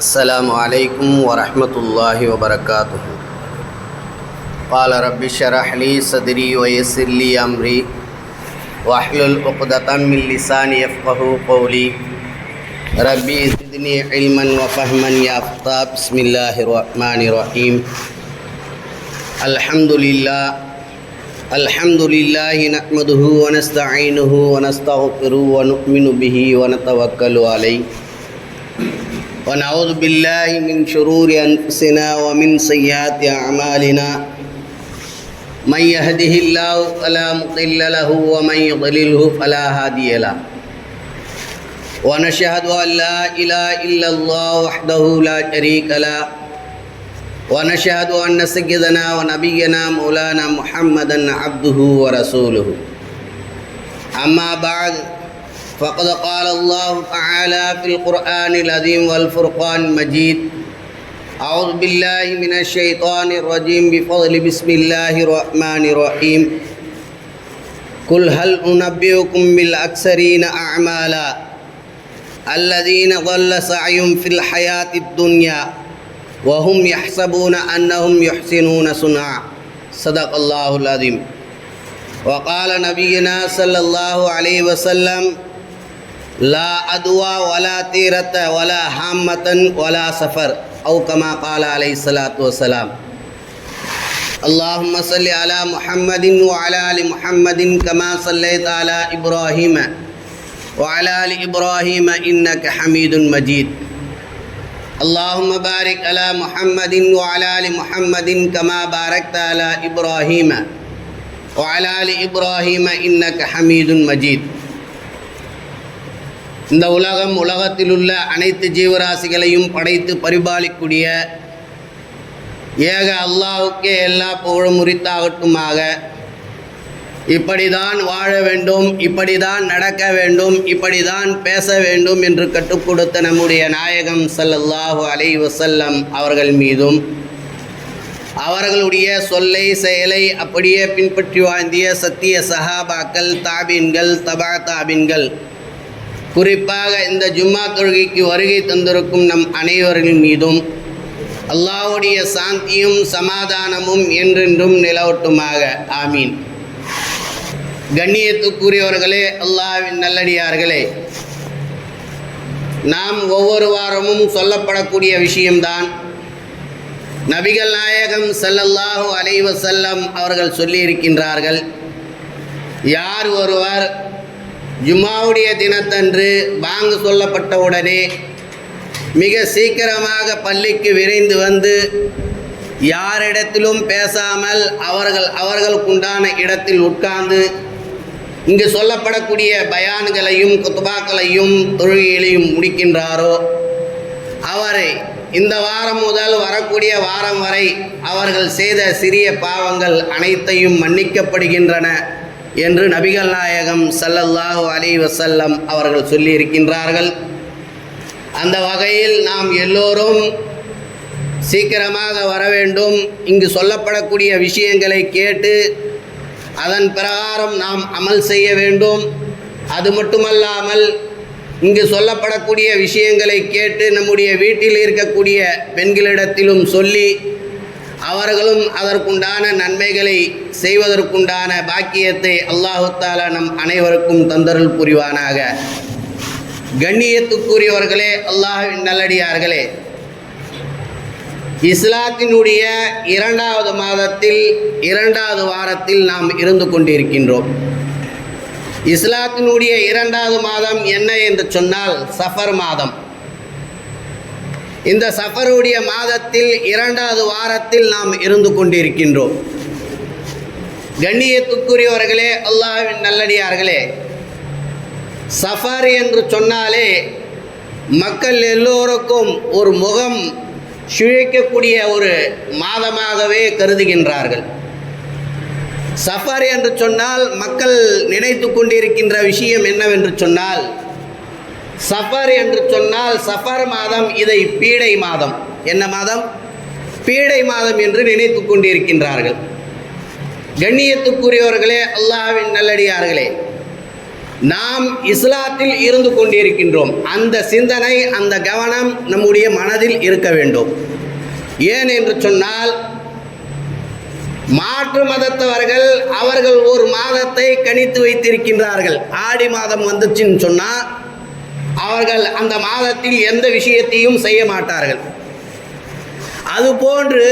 السلام عليكم ورحمة الله وبركاته. قال رب اشرح لي صدري ويسر لي أمري واحلل عقدة من لساني يفقهوا قولي ربي زدني علما وفهما يا فتى. بسم الله الرحمن الرحيم. الحمد لله نحمده ونستعينه ونستغفره ونؤمن به ونتوكل عليه ونعوذ بالله من شرور أنفسنا ومن سيئات أعمالنا. من يهده الله فلا مضل له ومن يضلله فلا هادي له. ونشهد أن لا إله إلا الله وحده لا شريك له ونشهد أن سيدنا ونبينا مولانا محمدا عبده ورسوله. أما بعد فقد قال الله تعالى في القرآن العظيم والفرقان المجيد: أعوذ بالله من الشيطان الرجيم بفضل بسم الله الرحمن الرحيم. قل هل أنبئكم بالأخسرين أعمالا الذين ضل سعيهم في الحياة الدنيا وهم يحسبون أنهم يحسنون صنعا. صدق الله العظيم. وقال نبينا صلى الله عليه وسلم: لا عدوى ولا طيرة ولا هامة ولا سفر، أو كما قال عليه الصلاة والسلام. اللهم صل على محمد وعلى آل محمد كما صليت على إبراهيم وعلى آل إبراهيم إنك حميد مجيد. اللهم بارك على محمد وعلى آل محمد كما باركت على إبراهيم وعلى آل إبراهيم إنك حميد مجيد. இந்த உலகத்திலுள்ள அனைத்து ஜீவராசிகளையும் படைத்து பரிபாலிக்கூடிய ஏக அல்லாஹ்வுக்கே எல்லா புகழும் உரித்தாகட்டுமாக. இப்படிதான் வாழ வேண்டும், இப்படிதான் நடக்க வேண்டும், இப்படிதான் பேச வேண்டும் என்று கற்றுக் கொடுத்த நம்முடைய நாயகம் ஸல்லல்லாஹு அலைஹி வஸல்லம் அவர்கள் மீதும் அவர்களுடைய சொல்லை செயலை அப்படியே பின்பற்றி வாழ்ந்திய சத்திய சஹாபாக்கள், தாபீன்கள், தபா தாபீன்கள், குறிப்பாக இந்த ஜும்மா தொழுகைக்கு வருகை தந்திருக்கும் நம் அனைவரின் மீதும் அல்லாஹ்வுடைய சாந்தியும் சமாதானமும் என்றென்றும் நிலவட்டுமாக. ஆமீன். கண்ணியத்துக்குரியவர்களே, அல்லாஹ்வின் நல்லடியார்களே, நாம் ஒவ்வொரு வாரமும் சொல்லப்படக்கூடிய விஷயம்தான் நபிகள் நாயகம் ஸல்லல்லாஹு அலைஹி வஸல்லம் அவர்கள் சொல்லியிருக்கின்றார்கள். யார் ஒருவர் ஜும்மாவுடைய தினத்தன்று பாங்கு சொல்லப்பட்டவுடனே மிக சீக்கிரமாக பள்ளிக்கு விரைந்து வந்து யாரிடத்திலும் பேசாமல் அவர்களுக்குண்டான இடத்தில் உட்கார்ந்து இங்கு சொல்லப்படக்கூடிய பயான்களையும் குத்பாக்களையும் தொழுகைகளையும் முடிக்கின்றாரோ, அவரை இந்த வாரம் முதல் வரக்கூடிய வாரம் வரை அவர்கள் செய்த சிறிய பாவங்கள் அனைத்தையும் மன்னிக்கப்படுகின்றன என்று நபிகள் நாயகம் ஸல்லல்லாஹு அலைஹி வஸல்லம் அவர்கள் சொல்லியிருக்கின்றார்கள். அந்த வகையில் நாம் எல்லோரும் சீக்கிரமாக வர வேண்டும். இங்கு சொல்லப்படக்கூடிய விஷயங்களை கேட்டு அதன் பிரகாரம் நாம் அமல் செய்ய வேண்டும். அது மட்டுமல்லாமல் இங்கு சொல்லப்படக்கூடிய விஷயங்களை கேட்டு நம்முடைய வீட்டில் இருக்கக்கூடிய பெண்களிடத்திலும் சொல்லி அவர்களும் அதற்குண்டான நன்மைகளை செய்வதற்குண்டான பாக்கியத்தை அல்லாஹு தஆலா நம் அனைவருக்கும் தந்தருள் புரிவானாக. கண்ணியத்துக்குரியவர்களே, அல்லாஹ்வின் நல்லடியார்களே, இஸ்லாத்தினுடைய இரண்டாவது மாதத்தில் இரண்டாவது வாரத்தில் நாம் இருந்து கொண்டிருக்கின்றோம். இஸ்லாத்தினுடைய இரண்டாவது மாதம் என்ன என்று சொன்னால் சஃபர் மாதம். இந்த சஃபருடைய மாதத்தில் இரண்டாவது வாரத்தில் நாம் இருந்து கொண்டிருக்கின்றோம். கண்ணியத்துக்குரியவர்களே, அல்லாஹ்வின் நல்லடியார்களே, சஃபர் என்று சொன்னாலே மக்கள் எல்லோருக்கும் ஒரு முகம் சுழிக்கக்கூடிய ஒரு மாதமாகவே கருதுகின்றார்கள். சஃபர் என்று சொன்னால் மக்கள் நினைத்து கொண்டிருக்கின்ற விஷயம் என்னவென்று சொன்னால், சஃபர் என்று சொன்னால் சஃபர் மாதம், இதை பீடை மாதம். என்ன மாதம்? பீடை மாதம் என்று நினைத்து கொண்டிருக்கின்றார்கள். கண்ணியத்துக்குரியவர்களே, அல்லாஹ்வின் நல்லடியார்களே, நாம் இஸ்லாத்தில் இருந்து கொண்டிருக்கின்றோம். அந்த சிந்தனை, அந்த கவனம் நம்முடைய மனதில் இருக்க வேண்டும். ஏன் என்று சொன்னால், மாற்று மதத்தவர்கள் அவர்கள் ஒரு மாதத்தை கணித்து வைத்திருக்கின்றார்கள். ஆடி மாதம் வந்துச்சுன்னு சொன்னால் அவர்கள் அந்த மாதத்தில் எந்த விஷயத்தையும் செய்ய மாட்டார்கள். அதுபோன்று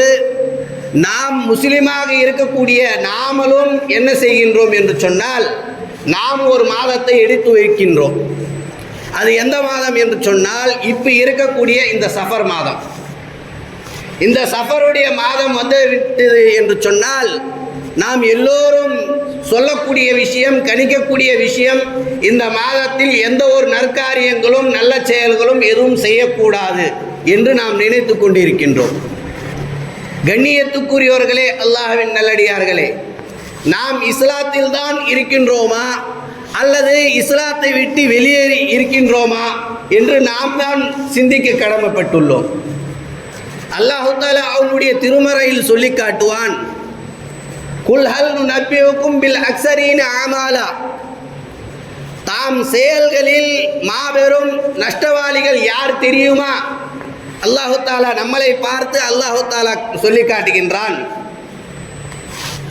நாம் முஸ்லிமாக இருக்கக்கூடிய நாமளும் என்ன செய்கின்றோம் என்று சொன்னால், நாம் ஒரு மாதத்தை எடுத்து வைக்கின்றோம். அது எந்த மாதம் என்று சொன்னால், இப்போ இருக்கக்கூடிய இந்த சஃபர் மாதம். இந்த சஃபருடைய மாதம் வந்து விட்டது என்று சொன்னால், நாம் எல்லோரும் சொல்லக்கூடிய விஷயம், கணிக்கக்கூடிய விஷயம், இந்த மாதத்தில் எந்த ஒரு நற்காரியங்களும் நல்ல செயல்களும் எதுவும் செய்யக்கூடாது என்று நாம் நினைத்து கொண்டிருக்கின்றோம். கண்ணியத்துக்குரியவர்களே, அல்லாஹ்வின் நல்லடியார்களே, நாம் இஸ்லாத்தில் தான் இருக்கின்றோமா அல்லது இஸ்லாத்தை விட்டு வெளியேறி இருக்கின்றோமா என்று நாம் தான் சிந்திக்க கடமைப்பட்டுள்ளோம். அல்லாஹ் தஆலா அவனுடைய திருமறையில் சொல்லி காட்டுவான், குல் ஹல் நுனப்பியுக்கும் பில் அக்ஸரீன அமாலா. தாம் செயல்களில் மாபெரும் நஷ்டவாளிகள் யார் தெரியுமா? அல்லாஹ் தஆலா நம்மளை பார்த்து அல்லாஹ் தஆலா சொல்லி காட்டுகின்றான்,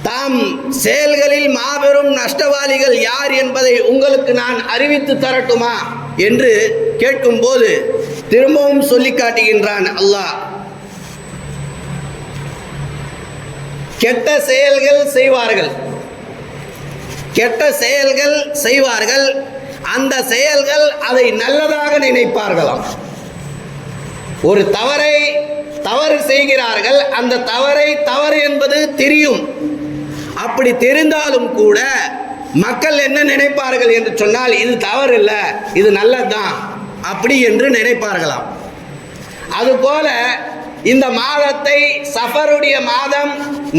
தாம் செயல்களில் மாபெரும் நஷ்டவாளிகள் யார் என்பதை உங்களுக்கு நான் அறிவித்து தரட்டுமா என்று கேட்கும்போது திரும்பவும் சொல்லி காட்டுகின்றான் அல்லாஹ், கெட்ட செயல்கள் செய்வார்கள், கெட்ட செயல்கள் செய்வார்கள், அந்த செயல்கள் அதை நல்லதாக நினைப்பார்களாம். ஒரு தவறு செய்கிறார்கள், அந்த தவறு என்பது தெரியும். அப்படி தெரிந்தாலும் கூட மக்கள் என்ன நினைப்பார்கள் என்று சொன்னால், இது தவறு இல்லை, இது நல்லதுதான் அப்படி என்று நினைப்பார்களாம். அதுபோல இந்த மாதத்தை, சஃபருடைய மாதம்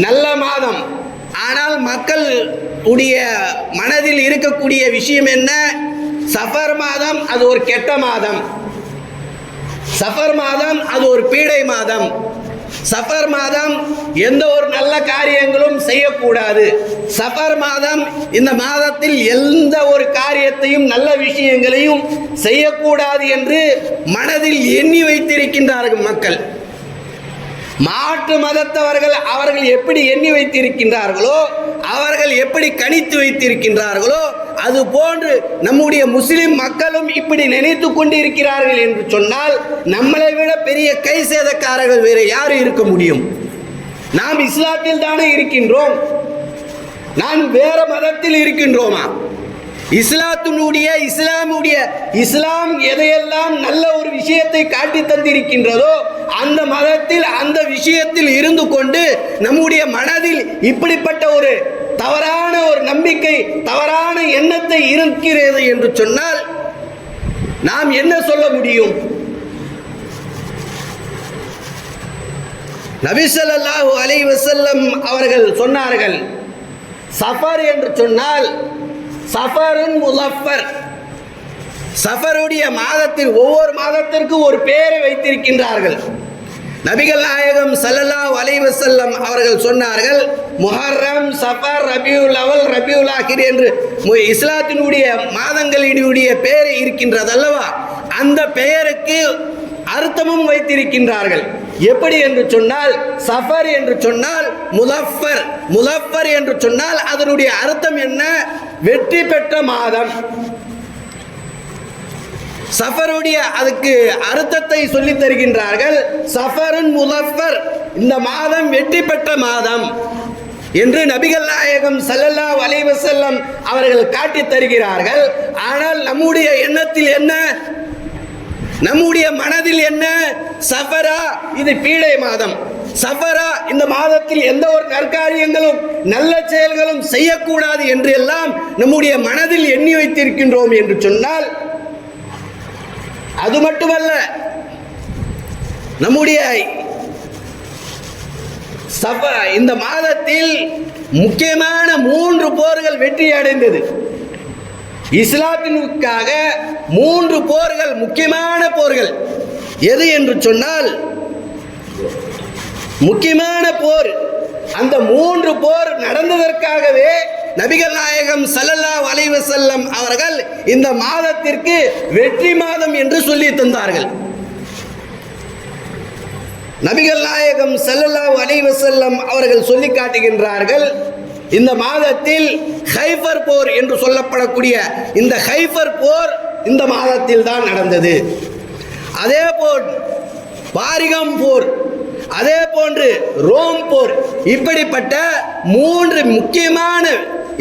நல்ல மாதம், ஆனால் மக்கள் உடைய மனதில் இருக்கக்கூடிய விஷயம் என்ன? சஃபர் மாதம் அது ஒரு கெட்ட மாதம், சஃபர் மாதம் அது ஒரு பீடை மாதம், சஃபர் மாதம் எந்த ஒரு நல்ல காரியங்களும் செய்யக்கூடாது, சஃபர் மாதம் இந்த மாதத்தில் எந்த ஒரு காரியத்தையும் நல்ல விஷயங்களையும் செய்யக்கூடாது என்று மனதில் எண்ணி வைத்திருக்கின்றார்கள் மக்கள். மாற்று மதத்தவர்கள் அவர்கள் எப்படி எண்ணி வைத்திருக்கின்றார்களோ, அவர்கள் எப்படி கணித்து வைத்திருக்கின்றார்களோ, அது போன்று நம்முடைய முஸ்லிம் மக்களும் இப்படி நினைத்து கொண்டிருக்கிறார்கள் என்று சொன்னால், நம்மளை விட பெரிய கை சேதக்காரர்கள் வேறு யாரும் இருக்க முடியும்? நாம் இஸ்லாத்தில் தானே இருக்கின்றோம், நான் வேற மதத்தில் இருக்கின்றோமா? இஸ்லாம் எதையெல்லாம் நல்ல ஒரு விஷயத்தை காட்டி தந்திருக்கின்றதோ அந்த மதத்தில், அந்த விஷயத்தில் இருந்து கொண்டு நம்முடைய மனதில் இப்படிப்பட்ட ஒரு தவறான ஒரு நம்பிக்கை, தவறான எண்ணத்தை இருக்கிறது என்று சொன்னால் நாம் என்ன சொல்ல முடியும்? நபி ஸல்லல்லாஹு அலைஹி வஸல்லம் அவர்கள் சொன்னார்கள், சஃபர் என்று சொன்னால் சஃபருன் முலஃபர், சஃபருடைய மாதத்தில் ஒவ்வொரு மாதத்திற்கும் ஒரு பெயரை வைத்திருக்கின்றார்கள். நபிகள் நாயகம் ஸல்லல்லாஹு அலைஹி வஸல்லம் அவர்கள் சொன்னார்கள், முஹர்ரம், சஃபர், ரபியுல் அவல், ரபியுல் ஆகிர் என்று இஸ்லாத்தினுடைய மாதங்களினுடைய பெயர் இருக்கின்றது அல்லவா, அந்த பெயருக்கு அர்த்தமும் வைத்திருக்கின்றார்கள். எப்படி என்று சொன்னால், சஃபர் என்று சொன்னால் முலஃபர், முலஃபர் என்று சொன்னால் அதனுடைய அர்த்தம் என்ன? வெற்றி பெற்ற மாதம். சஃபருடைய அதுக்கு அர்த்தத்தை சொல்லி தருகின்றார்கள். சஃபருன் முலஃபர், இந்த மாதம் வெற்றி பெற்ற மாதம் என்று நபிகள் நாயகம் ஸல்லல்லாஹு அலைஹி வஸல்லம் அவர்கள் காட்டி தருகிறார்கள். ஆனால் நம்முடைய எண்ணத்தில் என்ன, நம்முடைய மனதில் என்ன? சஃபரா இது பீடை மாதம், சஃபரா இந்த மாதத்தில் எந்த ஒரு நற்காரியங்களும் நல்ல செயல்களும் செய்யக்கூடாது என்று எல்லாம் நம்முடைய மனதில் எண்ணி வைத்திருக்கின்றோம் என்று சொன்னால், அது மட்டுமல்ல, நம்முடைய இந்த மாதத்தில் முக்கியமான 3 போர்கள் வெற்றி அடைந்தது. இஸ்லாத்தினுக்காக 3 போர்கள், முக்கியமான போர்கள். எது என்று சொன்னால், முக்கியமான போர், அந்த 3 போர் நடந்ததற்காகவே நபிகள் நாயகம் ஸல்லல்லாஹு அலைஹி வஸல்லம் அவர்கள் இந்த மாதத்திற்கு வெற்றி மாதம் என்று சொல்லி தந்தார்கள். நபிகள் நாயகம் ஸல்லல்லாஹு அலைஹி வஸல்லம் அவர்கள் சொல்லி காட்டுகின்றார்கள், இந்த மாதத்தில் ஹைபர் போர் என்று சொல்லப்படக்கூடிய இந்த ஹைபர் போர் இந்த மாதத்தில் தான் நடந்தது. அதே போல் பாரிகம் போர், அதே போன்று ரோம் போர், இப்படிப்பட்ட 3 முக்கியமான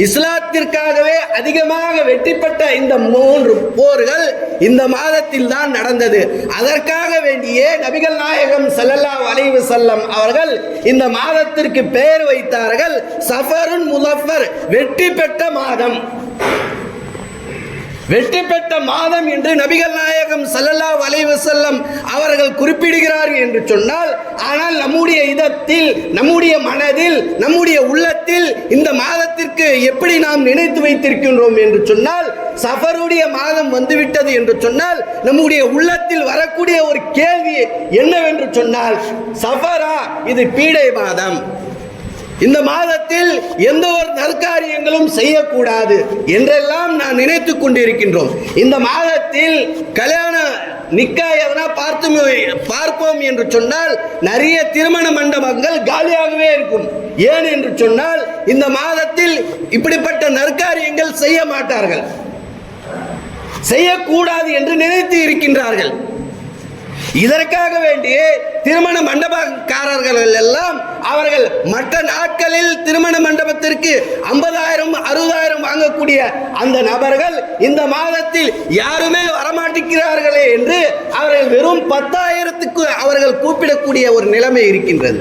இஸ்லாத்திற்காகவே அதிகமாக வெற்றி பெற்ற இந்த 3 போர்கள் இந்த மாதத்தில் தான் நடந்தது. அதற்காக வேண்டியே நபிகள் நாயகம் ஸல்லல்லாஹு அலைஹி வஸல்லம் அவர்கள் இந்த மாதத்திற்கு பெயர் வைத்தார்கள் சஃபருன் முஸஃபர், வெற்றி பெற்ற மாதம். வெற்றி பெற்ற மாதம் என்று நபிகள் நாயகம் ஸல்லல்லாஹு அலைஹி வஸல்லம் அவர்கள் குறிப்பிடுகிறார்கள் என்று சொன்னால், ஆனால் நம்முடைய இதத்தில், நம்முடைய மனதில், நம்முடைய உள்ளத்தில் இந்த மாதத்திற்கு எப்படி நாம் நினைத்து வைத்திருக்கின்றோம் என்று சொன்னால், சஃபருடைய மாதம் வந்துவிட்டது என்று சொன்னால் நம்முடைய உள்ளத்தில் வரக்கூடிய ஒரு கேள்வி என்னவென்று சொன்னால், சஃபரா, இது பீடை மாதம், இந்த மாதத்தில் எந்த ஒரு நற்காரியங்களும் செய்யக்கூடாது என்றெல்லாம் நான் நினைத்து கொண்டிருக்கின்றோம். இந்த மாதத்தில் கல்யாண நிக்கா எதனா பார்ப்போம் என்று சொன்னால் நிறைய திருமண மண்டபங்கள் காலியாகவே இருக்கும். ஏன் என்று சொன்னால் இந்த மாதத்தில் இப்படிப்பட்ட நற்காரியங்கள் செய்ய மாட்டார்கள், செய்யக்கூடாது என்று நினைத்து இருக்கின்றார்கள். இதற்காக வேண்டிய திருமண மண்டபக்காரர்கள் எல்லாம் அவர்கள் மற்ற நாட்களில் திருமண மண்டபத்திற்கு 50,000 60,000 வாங்கக்கூடிய அந்த நபர்கள் இந்த மாதத்தில் யாருமே வரமாட்டிருக்கிறார்களே என்று அவர்கள் வெறும் 10,000க்கு அவர்கள் கூப்பிடக்கூடிய ஒரு நிலைமை இருக்கின்றது.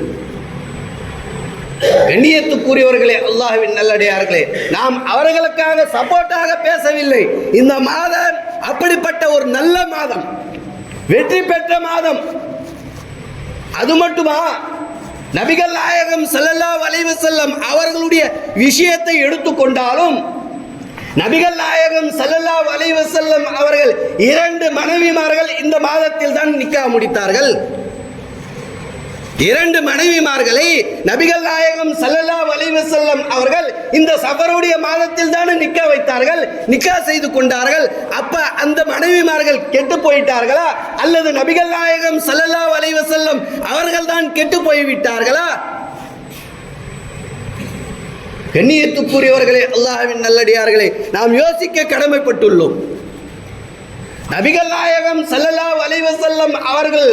கண்ணியத்துக்குரியவர்களே, அல்லாஹ்வின் நல்லடியார்களே, நாம் அவர்களுக்காக சப்போர்ட்டாக பேசவில்லை. இந்த மாதம் அப்படிப்பட்ட ஒரு நல்ல மாதம், வெற்றி பெற்ற மாதம். அது மட்டுமா, நபிகள் நாயகம் ஸல்லல்லாஹு அலைஹி வஸல்லம் அவர்களுடைய விஷயத்தை எடுத்துக்கொண்டாலும் நபிகள் நாயகம் ஸல்லல்லாஹு அலைஹி வஸல்லம் அவர்கள் 2 மனைவிமார்கள் இந்த மாதத்தில் தான் நிக்கா முடித்தார்கள். 2 மனைவிமார்களை நபிகள் நாயகம் ஸல்லல்லாஹு அலைஹி வஸல்லம் அவர்கள் இந்த சஃபருடைய மாதத்தில் தான் நிக்கா வைத்தார்கள், நிக்கா செய்து கொண்டார்கள். அப்ப அந்த மனைவிமார்கள் கெட்டு போயிட்டார்களா அல்லது நபிகள் நாயகம் ஸல்லல்லாஹு அலைஹி வஸல்லம் அவர்கள் தான் கெட்டு போய்விட்டார்களா? கண்ணியத்துக்குரியவர்களே, அல்லாஹ்வின் நல்லடியார்களே, நாம் யோசிக்க கடமைப்பட்டுள்ளோம். நபிகள் நாயகம் ஸல்லல்லாஹு அலைஹி வஸல்லம் அவர்கள்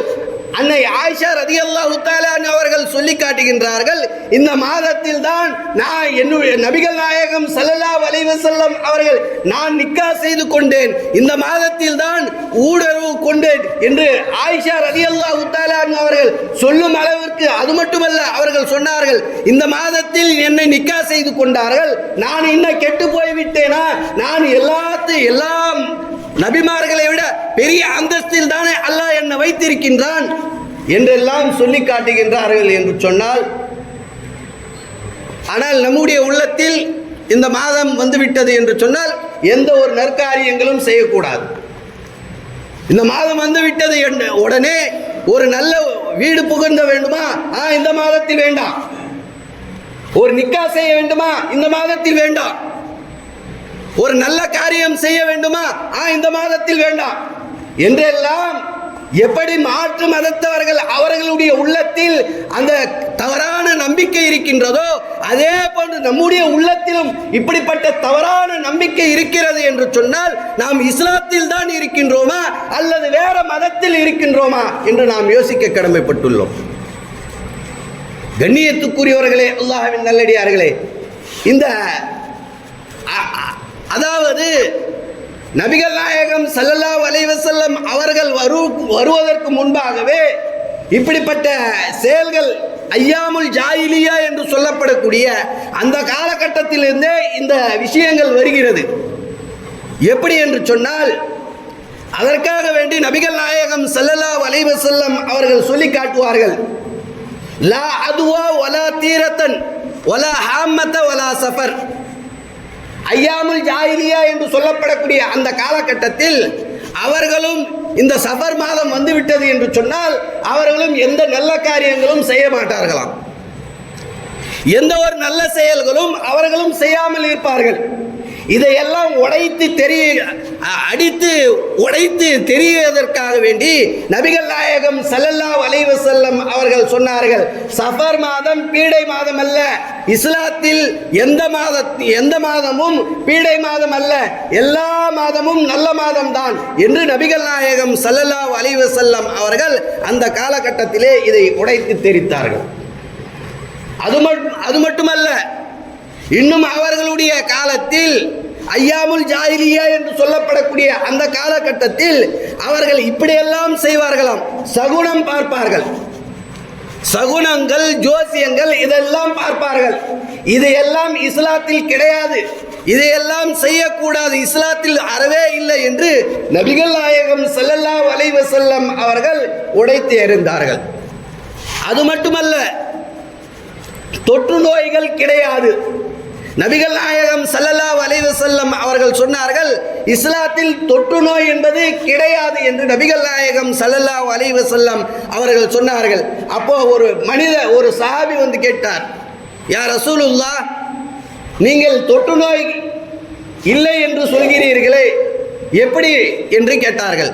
அன்னை ஆயிஷா ரலியல்லாஹு தஆலா அவர்கள் சொல்லி காட்டுகின்றார்கள், இந்த மாதத்தில் தான் நான் என்னுடைய நபிகள் நாயகம் ஸல்லல்லாஹு அலைஹி வஸல்லம் அவர்கள் நான் நிக்கா செய்து கொண்டேன், இந்த மாதத்தில் தான் ஊடறுவு கொண்டேன் என்று ஆயிஷா ரலியல்லாஹு தஆலா அவர்கள் சொல்லும் அளவிற்கு, அது மட்டுமல்ல அவர்கள் சொன்னார்கள், இந்த மாதத்தில் என்னை நிக்கா செய்து கொண்டார்கள், நான் இன்னும் கெட்டு போய்விட்டேனா, நான் எல்லாம் நபிமார்களை விட பெரிய அந்தஸ்தில் தானே அல்லாஹ் என்னை வைத்திருக்கின்றான் என்றெல்லாம் சொல்லி காட்டுகின்றார்கள் என்று சொன்னால், ஆனால் நம்முடைய உள்ளத்தில் இந்த மாதம் வந்துவிட்டது என்று சொன்னால் எந்த ஒரு நற்காரியங்களும் செய்யக்கூடாது. இந்த மாதம் வந்துவிட்டது என்று உடனே ஒரு நல்ல வீடு புகுந்த வேண்டுமா, இந்த மாதத்தில் வேண்டாம். ஒரு நிக்கா செய்ய வேண்டுமா, இந்த மாதத்தில் வேண்டாம். ஒரு நல்ல காரியம் செய்ய வேண்டுமா, இந்த மாதத்தில் வேண்டாம் என்றெல்லாம் எப்படி மாற்று மதத்தவர்கள் அவர்களுடைய உள்ளத்தில் அந்த தவறான நம்பிக்கை இருக்கின்றதோ அதே போன்று நம்முடைய உள்ளத்திலும் இப்படிப்பட்ட தவறான நம்பிக்கை இருக்கிறது என்று சொன்னால் நாம் இஸ்லாத்தில் தான் இருக்கின்றோமா அல்லது வேற மதத்தில் இருக்கின்றோமா என்று நாம் யோசிக்க கடமைப்பட்டுள்ளோம். கண்ணியத்துக்குரியவர்களே, அல்லாஹ்வின் நல்லடியார்களே, இந்த அதாவது நபிகள் நாயகம் ஸல்லல்லாஹு அலைஹி வஸல்லம் அவர்கள் வருவதற்கு முன்பாகவே இப்படிப்பட்ட செயல்கள் ஐயாமுல் ஜாயிலியா என்று சொல்லப்படக்கூடிய அந்த காலகட்டத்திலிருந்தே இந்த விஷயங்கள் வருகிறது. எப்படி என்று சொன்னால், அதற்காக வேண்டி நபிகள் நாயகம் ஸல்லல்லாஹு அலைஹி வஸல்லம் அவர்கள் சொல்லி காட்டுவார்கள், லா அதுவா வலா தீரத்தன் வலா ஹாமத வலா சஃபர். ஐயாமுல் ஜாயிலியா என்று சொல்லப்படக்கூடிய அந்த காலகட்டத்தில் அவர்களும் இந்த சஃபர் மாதம் வந்துவிட்டது என்று சொன்னால் அவர்களும் எந்த நல்ல காரியங்களும் செய்ய மாட்டார்களாம். எந்த ஒரு நல்ல செயல்களும் அவர்களும் செய்யாமல் இருப்பார்கள். இதையெல்லாம் அடித்து உடைத்து தெரிவதற்காக வேண்டி நபிகள் நாயகம் ஸல்லல்லாஹு அலைஹி வஸல்லம் அவர்கள் சொன்னார்கள், சஃபர் மாதம் பீடை மாதம் அல்ல, இஸ்லாத்தில் எந்த மாதமும் பீடை மாதம் அல்ல, எல்லா மாதமும் நல்ல மாதம் தான் என்று நபிகள் நாயகம் ஸல்லல்லாஹு அலைஹி வஸல்லம் அவர்கள் அந்த காலகட்டத்திலே இதை உடைத்து தெரிவித்தார்கள். அது மட்டுமல்ல, இன்னும் அவர்களுடைய காலத்தில் ஐயாமுல் ஜாஹிலியா என்று சொல்லப்படக்கூடிய அந்த காலகட்டத்தில் அவர்கள் இப்படியெல்லாம் செய்வார்களாம். சகுனம் பார்ப்பார்கள், சகுனங்கள், ஜோசியங்கள் இதெல்லாம் பார்ப்பார்கள். இதையெல்லாம் இஸ்லாத்தில் கிடையாது, இதையெல்லாம் செய்யக்கூடாது, இஸ்லாத்தில் அறவே இல்லை என்று நபிகள் நாயகம் ஸல்லல்லாஹு அலைஹி வஸல்லம் அவர்கள் உடைத்து எறிந்தார்கள். அது மட்டுமல்ல, தொற்று நோய்கள் கிடையாது. நபிகள் நாயகம் ஸல்லல்லாஹு அலைஹி வஸல்லம் அவர்கள் சொன்னார்கள், இஸ்லாத்தில் தொற்று நோய் என்பது கிடையாது என்று நபிகள் நாயகம் ஸல்லல்லாஹு அலைஹி வஸல்லம் அவர்கள் சொன்னார்கள். அப்போ ஒரு சஹாபி வந்து கேட்டார், யா ரசூலுல்லாஹ், நீங்கள் தொற்று நோய் இல்லை என்று சொல்கிறீர்களே, எப்படி என்று கேட்டார்கள்.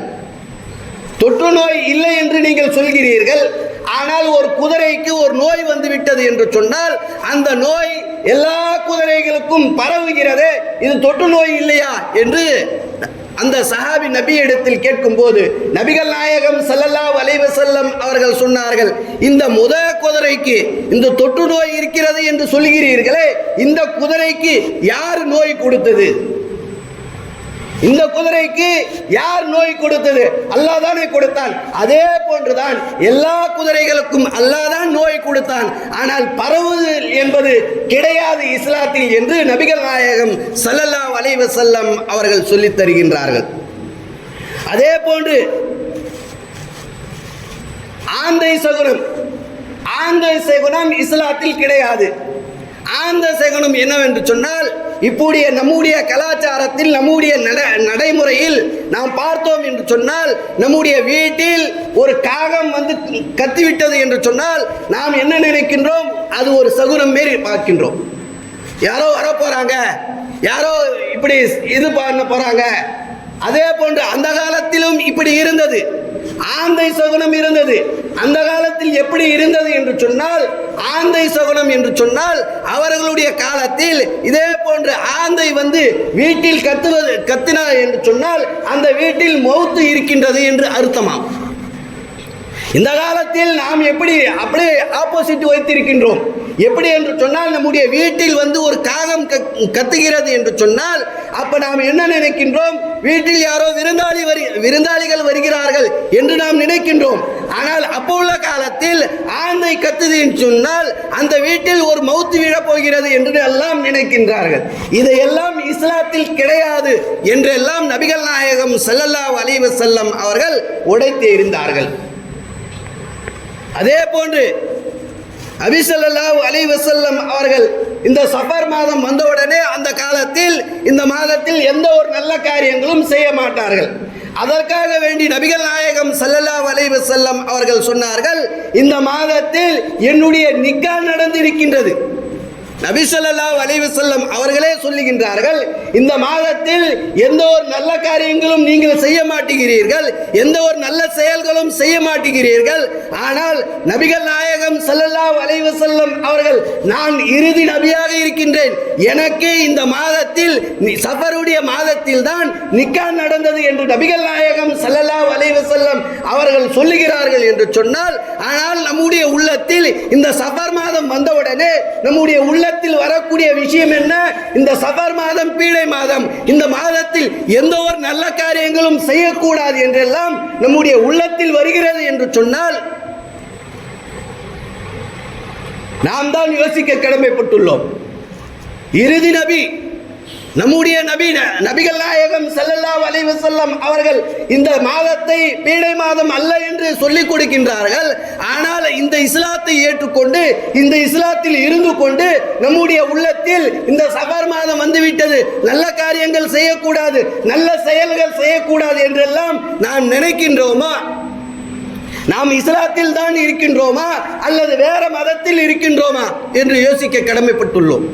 தொற்று நோய் இல்லை என்று நீங்கள் சொல்கிறீர்கள், ஆனால் ஒரு குதிரைக்கு ஒரு நோய் வந்து விட்டது என்று சொன்னால் அந்த நோய் எல்லா குதிரைகளுக்கும் பரவுகிறது, இது தொற்று நோய் இல்லையா என்று அந்த சஹாபி நபியிடத்தில் கேட்கும் போது நபிகள் நாயகம் ஸல்லல்லாஹு அலைஹி வஸல்லம் அவர்கள் சொன்னார்கள், இந்த குதிரைக்கு இந்த தொற்று நோய் இருக்கிறது என்று சொல்கிறீர்களே, இந்த குதிரைக்கு யார் நோய் கொடுத்தது? இந்த குதிரைக்கு யார் நோய் கொடுத்தது? அல்லாஹ் தானே கொடுத்தான். அதே போன்றுதான் எல்லா குதிரைகளுக்கும் அல்லாஹ் தான் நோய் கொடுத்தான், ஆனால் பரவுதல் என்பது கிடையாது இஸ்லாத்தில் என்று நபிகள் நாயகம் ஸல்லல்லாஹு அலைஹி வஸல்லம் அவர்கள் சொல்லித் தருகின்றார்கள். அதே போன்று ஆந்தை சகுனம் இஸ்லாத்தில் கிடையாது. ஆந்த சகுனம் என்னவென்று சொன்னால், இப்படிய நம்முடைய கலாச்சாரத்தில் நம்முடைய நடைமுறையில் நாம் பார்த்தோம் என்று சொன்னால், நம்முடைய வீட்டில் ஒரு காகம் வந்து கத்திவிட்டது என்று சொன்னால் நாம் என்ன நினைக்கின்றோம்? அது ஒரு சகுனம் மாரி பார்க்கின்றோம். யாரோ வர போறாங்க, யாரோ இப்படி இது பண்ண போறாங்க. அதே போன்று அந்த காலத்திலும் இப்படி இருந்தது, ஆந்தை சகுனம் இருந்தது. அந்த காலத்தில் எப்படி இருந்தது என்று சொன்னால், ஆந்தை சகுனம் என்று சொன்னால் அவர்களுடைய காலத்தில் இதே போன்று ஆந்தை வந்து வீட்டில் கத்தினார் என்று சொன்னால் அந்த வீட்டில் மௌத்து இருக்கின்றது என்று அர்த்தமாம். இந்த காலத்தில் நாம் அப்படியே ஆப்போசிட் வைத்திருக்கின்றோம். எப்படி என்று சொன்னால், நம்முடைய வீட்டில் வந்து ஒரு காகம் கத்துகிறது என்று சொன்னால் அப்ப நாம் என்ன நினைக்கின்றோம்? வீட்டில் யாரோ விருந்தாளிகள் வருகிறார்கள் என்று நாம் நினைக்கின்றோம். ஆனால் அப்போ உள்ள காலத்தில் ஆந்தை கத்துது என்று சொன்னால் அந்த வீட்டில் ஒரு மௌத்து விழப் போகிறது என்று எல்லாம் நினைக்கின்றார்கள். இதையெல்லாம் இஸ்லாத்தில் கிடையாது என்றெல்லாம் நபிகள் நாயகம் ஸல்லல்லாஹு அலைஹி வஸல்லம் அவர்கள் உடைத்து எறிந்தார்கள். அதே போன்று நபி ஸல்லல்லாஹு அலைஹி வஸல்லம் அவர்கள் இந்த சஃபர் மாதம் வந்தவுடனே அந்த காலத்தில் இந்த மாதத்தில் எந்த ஒரு நல்ல காரியங்களும் செய்ய மாட்டார்கள். அதற்காக வேண்டி நபிகள் நாயகம் ஸல்லல்லாஹு அலைஹி வஸல்லம் அவர்கள் சொன்னார்கள், இந்த மாதத்தில் என்னுடைய நிக்கா நடந்திருக்கின்றது. நபி ஸல்லல்லாஹு அலைஹி வஸல்லம் அவர்களே சொல்லுகின்றார்கள், இந்த மாதத்தில் எந்த ஒரு நல்ல காரியங்களும் நீங்கள் செய்ய மாட்டீர்கள், எந்த ஒரு நல்ல செயல்களும் செய்ய மாட்டீர்கள். ஆனால் நபிகள் நாயகம் ஸல்லல்லாஹு அலைஹி வஸல்லம் அவர்கள், நான் இறுதி நபியாக இருக்கின்றேன், எனக்கே இந்த மாதத்தில் சஃபருடைய மாதத்தில் தான் நிக்கா நடந்தது என்று நபிகள் நாயகம் ஸல்லல்லாஹு அலைஹி வஸல்லம் அவர்கள் சொல்லுகிறார்கள் என்று சொன்னால், ஆனால் நம்முடைய உள்ளத்தில் இந்த சஃபர் மாதம் வந்தவுடனே நம்முடைய உள்ளத்தில் வரக்கூடிய விஷயம் என்ன? இந்த சஃபர் மாதம் பீடை மாதம், இந்த மாதத்தில் எந்த ஒரு நல்ல காரியங்களும் செய்யக்கூடாது என்றெல்லாம் நம்முடைய உள்ளத்தில் வருகிறது என்று சொன்னால் நாம் தான் யோசிக்க கடமைப்பட்டுள்ளோம். இறுதி நபி நம்முடைய நபிகள் நாயகம் ஸல்லல்லாஹு அலைஹி வஸல்லம் அவர்கள் இந்த மாதத்தை பீடை மாதம் அல்ல என்று சொல்லிக் கொடுக்கின்றார்கள். ஆனால் இந்த இஸ்லாத்தை ஏற்றுக்கொண்டு இந்த இஸ்லாத்தில் இருந்து கொண்டு நம்முடைய உள்ளத்தில் இந்த சஃபர் மாதம் வந்துவிட்டது, நல்ல காரியங்கள் செய்யக்கூடாது, நல்ல செயல்கள் செய்யக்கூடாது என்றெல்லாம் நாம் நினைக்கின்றோமா? நாம் இஸ்லாத்தில் தான் இருக்கின்றோமா அல்லது வேற மதத்தில் இருக்கின்றோமா என்று யோசிக்க கடமைப்பட்டுள்ளோம்.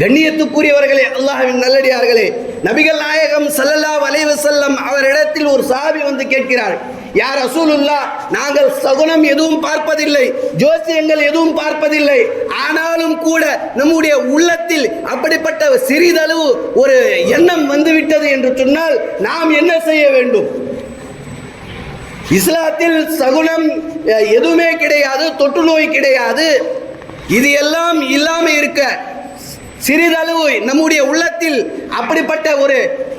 கண்ணியத்துக்குரியவர்களே, அல்லாஹ்வின் நல்லடியார்களே, நபிகள் நாயகம் ஸல்லல்லாஹு அலைஹி வஸல்லம் அவரிடத்தில் ஒரு சஹாபி வந்து கேட்கிறார், யா ரசூலுல்லாஹ், நாங்கள் சகுனம் எதுவும் பார்ப்பதில்லை, ஜோசியங்கள் எதுவும் பார்ப்பதில்லை, ஆனாலும் கூட நம்முடைய உள்ளத்தில் அப்படிப்பட்ட சிறிதளவு ஒரு எண்ணம் வந்துவிட்டது என்று சொன்னால் நாம் என்ன செய்ய வேண்டும்? இஸ்லாத்தில் சகுனம் எதுவுமே கிடையாது, தொற்று நோய் கிடையாது, இது எல்லாம் இல்லாம இருக்க சிறிதளவு நம்முடைய உள்ளத்தில் அப்படிப்பட்ட ஒரு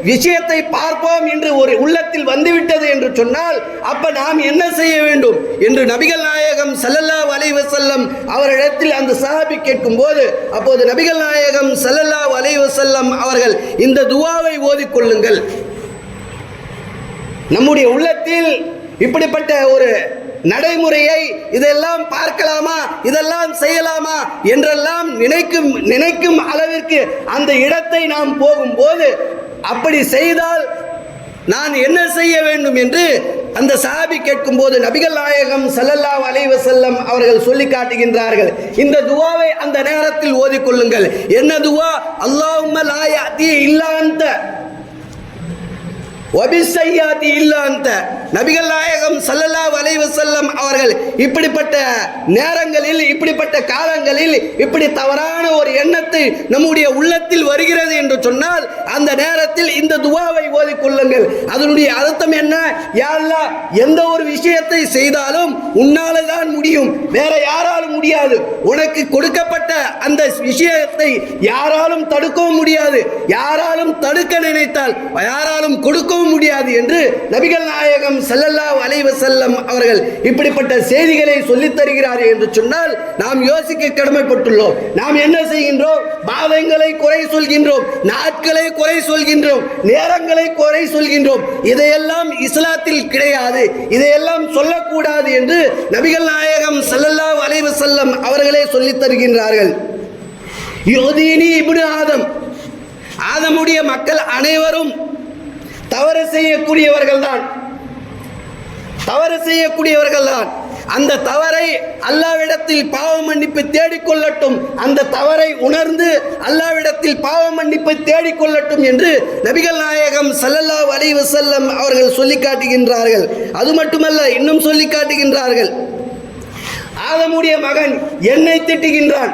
விஷயத்தை பார்ப்போம் என்று ஒரு உள்ளத்தில் வந்துவிட்டது என்று சொன்னால் அப்ப நாம் என்ன செய்ய வேண்டும் என்று நபிகள் நாயகம் ஸல்லல்லாஹு அலைஹி வஸல்லம் அவரிடத்தில் அந்த சஹாபி கேட்கும் போது, அப்போது நபிகள் நாயகம் ஸல்லல்லாஹு அலைஹி வஸல்லம் அவர்கள் இந்த துஆவை ஓதிக்கொள்ளுங்கள். நம்முடைய உள்ளத்தில் இப்படிப்பட்ட ஒரு நடைமுறையை இதெல்லாம் பார்க்கலாமா, இதெல்லாம் செய்யலாமா என்றெல்லாம் நினைக்கும் அளவிற்கு அந்த இடத்தை நாம் போகும்போது அப்படி செய்தால் நான் என்ன செய்ய வேண்டும் என்று அந்த சஹாபி கேட்கும் போது நபிகள் நாயகம் ஸல்லல்லாஹு அலைஹி வஸல்லம் அவர்கள் சொல்லி காட்டுகின்றார்கள், இந்த துஆவை அந்த நேரத்தில் ஓதிக்கொள்ளுங்கள். என்ன துஆ? அல்லாஹும்ம லா யஅதி இல்லா அன்த வபிஸ்ஸய்யாதி இல்லா அன்த. நபிகள் நாயகம் ஸல்லல்லாஹு அலைஹி வஸல்லம் அவர்கள் இப்படிப்பட்ட நேரங்களில், இப்படிப்பட்ட காலங்களில் இப்படி தவறான ஒரு எண்ணத்தை நம்முடைய உள்ளத்தில் வருகிறது என்று சொன்னால் அந்த நேரத்தில் இந்த துஆவை ஓதிக்கொள்ளுங்கள். அதனுடைய அர்த்தம் என்ன? யா அல்லாஹ், எந்த ஒரு விஷயத்தை செய்தாலும் உன்னால தான் முடியும், வேற யாராலும் முடியாது. உனக்கு கொடுக்கப்பட்ட அந்த விஷயத்தை யாராலும் தடுக்கவும் முடியாது, யாராலும் தடுக்க நினைத்தால் யாராலும் கொடுக்கவும் முடியாது என்று நபிகள் நாயகம் ஸல்லல்லாஹு அலைஹி வஸல்லம் அவர்கள் இப்படிப்பட்ட செய்திகளை சொல்லித் தருகிறார்கள் என்று சொன்னால் நாம் யோசிக்க கடமைப்பட்டுள்ளோம். நாம் என்ன செய்கின்றோம்? பாவங்களை குறை சொல்கின்றோம், நாட்களை குறை சொல்கின்றோம், நேரங்களை குறை சொல்கின்றோம். இதையெல்லாம் இஸ்லாத்தில் கிடையாது, இதையெல்லாம் சொல்லக்கூடாது என்று நபிகள் நாயகம் ஸல்லல்லாஹு அலைஹி வஸல்லம் அவர்களே சொல்லித் தருகின்றார்கள். யுதீனி இப்னு ஆதம், ஆதமுடைய மக்கள் அனைவரும் தவறு செய்யக்கூடியவர்கள் தான், தவறு செய்யக்கூடியவர்கள் தான். அந்த தவறை அல்லாஹ்விடத்தில் பாவ மன்னிப்பு தேடிக்கொள்ளட்டும், அந்த தவறை உணர்ந்து அல்லாஹ்விடத்தில் பாவ மன்னிப்பை தேடிக்கொள்ளட்டும் என்று நபிகள் நாயகம் ஸல்லல்லாஹு அலைஹி வஸல்லம் அவர்கள் சொல்லி காட்டுகின்றார்கள். அது மட்டுமல்ல, இன்னும் சொல்லி காட்டுகின்றார்கள், ஆதமுடைய மகன் என்னை திட்டுகின்றான்,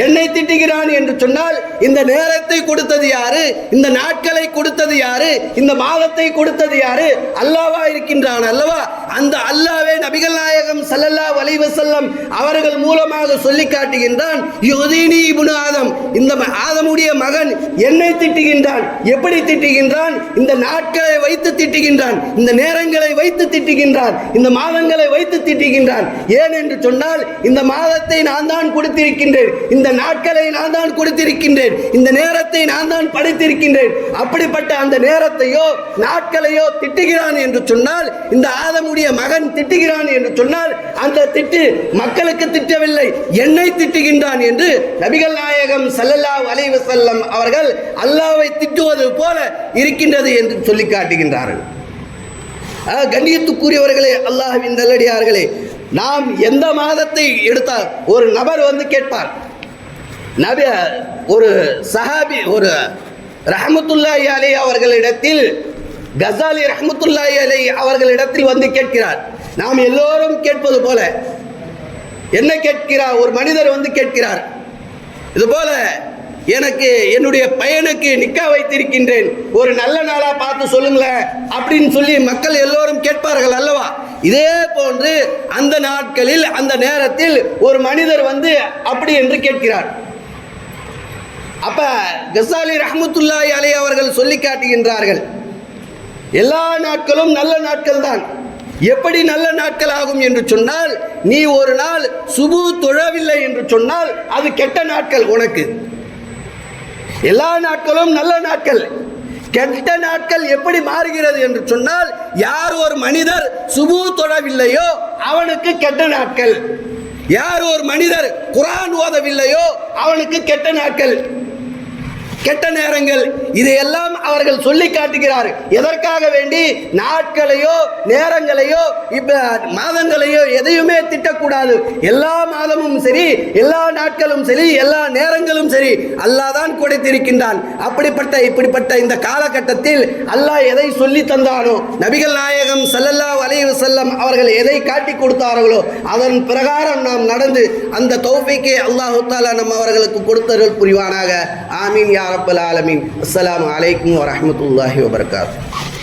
என்னை திட்டுகிறான் என்று சொன்னால் இந்த நேரத்தை கொடுத்தது யாரு? இந்த நாட்களை கொடுத்தது யாரு? இந்த மாதத்தை கொடுத்தது யாரு? அல்லாஹ்வா இருக்கின்றான் அல்லவா? அந்த அல்லாஹ்வே நபிகள் நாயகம் ஸல்லல்லாஹு அலைஹி வஸல்லம் அவர்கள் மூலமாக சொல்லி காட்டுகின்றான், யுதீனி இப்னு ஆதம், இந்த ஆதமுடைய மகன் என்னை திட்டுகின்றான். எப்படி திட்டுகின்றான்? இந்த நாட்களை வைத்து திட்டுகின்றான், இந்த நேரங்களை வைத்து திட்டுகின்றான், இந்த மாதங்களை வைத்து திட்டுகின்றான். ஏன் என்று சொன்னால் இந்த மாதத்தை நான் தான் கொடுத்திருக்கின்றேன், இந்த நாட்களை நான் தான் கொடுத்திருக்கின்றேன், இந்த நேரத்தை நான் தான் படைத்திருக்கின்றேன். அப்படிப்பட்ட அந்த நேரத்தையோ நாட்களையோ திட்டுகிறான் என்று சொன்னால், இந்த ஆதமுடைய மகன் திட்டுகிறான் என்று சொன்னால் அந்த திட்டு மக்களுக்கு திட்டவில்லை, என்னை திட்டுகின்றான் என்று நபிகள் நாயகம் ஸல்லல்லாஹு அலைஹி வஸல்லம் அவர்கள் அல்லாஹ்வை திட்டுவது போல இருக்கின்றது என்று சொல்லி காட்டுகின்றார்கள். கண்ணியத்துக்குரியவர்களே, அல்லாஹ்வின் நல்லடியார்களே, நாம் எந்த மாதத்தை எடுத்தால் ஒரு நபர் வந்து கேட்பார், நபி ஒரு சஹாபி ஒரு ரஹ்மத்துல்லாஹி அலைஹி அவர்களிடத்தில், கஸாலி ரஹ்மத்துல்லாஹி அலைஹி அவர்களிடத்தில் வந்து கேட்கிறார். நாம் எல்லோரும் கேட்பது போல என்ன கேட்கிறார்? ஒரு மனிதர் வந்து கேட்கிறார், இது போல எனக்கு என்னுடைய பையனுக்கு நிக்கா வைத்திருக்கின்றேன், ஒரு நல்ல நாளா பார்த்து சொல்லுங்களேன் அப்படின்னு சொல்லி மக்கள் எல்லோரும் கேட்பார்கள் அல்லவா? இதே போன்று அந்த நாட்களில் அந்த நேரத்தில் ஒரு மனிதர் வந்து அப்படி என்று கேட்கிறார். அப்ப கஸாலி ரஹ்மத்துல்லாஹி அலைஹி அவர்கள் சொல்லி காட்டுகின்றார்கள், எல்லா நாட்களும் நல்ல நாட்கள் தான். எப்படி நல்ல நாட்கள் ஆகும் என்று சொன்னால், நீ ஒரு நாள் சுபு தொழவில்லை என்று சொன்னால் அது கெட்ட நாட்கள் உனக்கு. எல்லா நாட்களும் நல்ல நாட்கள். கெட்ட நாட்கள் எப்படி மாறுகிறது என்று சொன்னால், யார் ஒரு மனிதர் சுபு தொழவில்லையோ அவனுக்கு கெட்ட நாட்கள், யார் ஒரு மனிதர் குர்ஆன் ஓதவில்லையோ அவனுக்கு கெட்ட நாட்கள். கெட்ட நேரங்கள், இதையெல்லாம் அவர்கள் சொல்லி காட்டுகிறார். எதற்காக வேண்டி? நாட்களையோ நேரங்களையோ மாதங்களையோ எதையுமே திட்டக்கூடாது. எல்லா மாதமும் சரி, எல்லா நாட்களும் சரி, எல்லா நேரங்களும் சரி, அல்லாஹ் தான் கொடுத்திருக்கின்றான். இப்படிப்பட்ட இந்த காலகட்டத்தில் அல்லாஹ் எதை சொல்லி தந்தானோ, நபிகள் நாயகம் ஸல்லல்லாஹு அலைஹி வஸல்லம் அவர்கள் எதை காட்டி கொடுத்தார்களோ அதன் பிரகாரம் நாம் நடந்து அந்த தௌஃபீக்கை அல்லாஹ் தஆலா நம்ம அவர்களுக்கு கொடுத்தருள் புரிவானாக. ஆமீன் யா ரப்பல் ஆலமீன். அஸ்ஸலாமு அலைக்கும் வரஹ்மத்துல்லாஹி வபரகாத்துஹு.